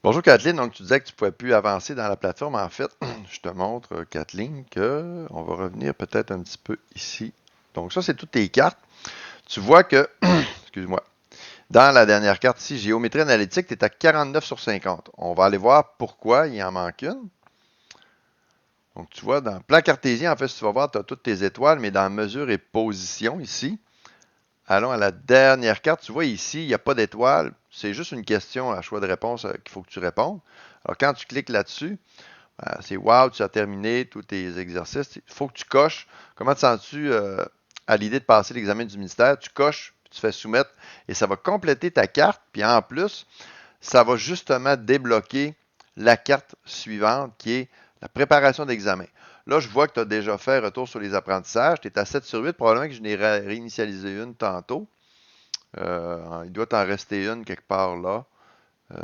Bonjour Kathleen, donc tu disais que tu ne pouvais plus avancer dans la plateforme. En fait, je te montre, Kathleen, que on va revenir peut-être un petit peu ici. Donc ça, c'est toutes tes cartes. Tu vois que, excuse-moi, dans la dernière carte ici, géométrie analytique, tu es à 49 sur 50. On va aller voir pourquoi il en manque une. Donc tu vois, dans le plan cartésien, en fait, si tu vas voir, tu as toutes tes étoiles, mais dans mesure et position ici, allons à la dernière carte. Tu vois ici, il n'y a pas d'étoile. C'est juste une question à choix de réponse qu'il faut que tu répondes. Alors quand tu cliques là-dessus, c'est wow, tu as terminé tous tes exercices. Il faut que tu coches. Comment te sens-tu à l'idée de passer l'examen du ministère? Tu coches, puis tu fais soumettre et ça va compléter ta carte. Puis en plus, ça va justement débloquer la carte suivante qui est la préparation d'examen. Là, je vois que tu as déjà fait retour sur les apprentissages. Tu es à 7 sur 8. Probablement que je n'ai réinitialisé une tantôt. Il doit t'en rester une quelque part là. Euh,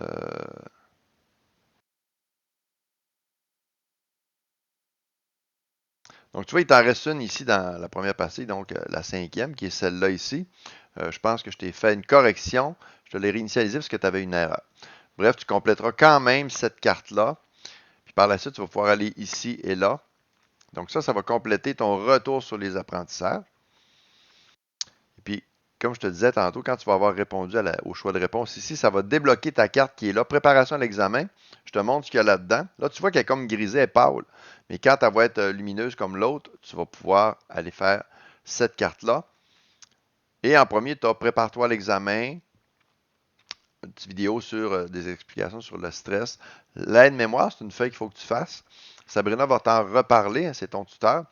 Donc, tu vois, il t'en reste une ici dans la première partie, donc la cinquième, qui est celle-là ici. Je pense que je t'ai fait une correction. Je te l'ai réinitialisé parce que tu avais une erreur. Bref, tu compléteras quand même cette carte-là. Puis par la suite, tu vas pouvoir aller ici et là. Donc ça va compléter ton retour sur les apprentissages. Et puis, comme je te disais tantôt, quand tu vas avoir répondu au choix de réponse ici, ça va débloquer ta carte qui est là, préparation à l'examen. Je te montre ce qu'il y a là-dedans. Là, tu vois qu'elle est comme grisée, elle est pâle. Mais quand elle va être lumineuse comme l'autre, tu vas pouvoir aller faire cette carte-là. Et en premier, tu as prépare-toi à l'examen, une petite vidéo sur des explications sur le stress. L'aide-mémoire, c'est une feuille qu'il faut que tu fasses. Sabrina va t'en reparler, hein, c'est ton tuteur.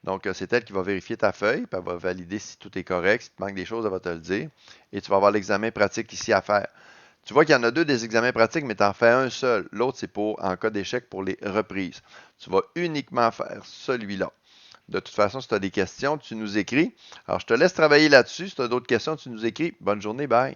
Donc, c'est elle qui va vérifier ta feuille, puis elle va valider si tout est correct. Si tu manques des choses, elle va te le dire. Et tu vas avoir l'examen pratique ici à faire. Tu vois qu'il y en a deux des examens pratiques, mais tu en fais un seul. L'autre, c'est pour, en cas d'échec, pour les reprises. Tu vas uniquement faire celui-là. De toute façon, si tu as des questions, tu nous écris. Alors, je te laisse travailler là-dessus. Si tu as d'autres questions, tu nous écris. Bonne journée, bye.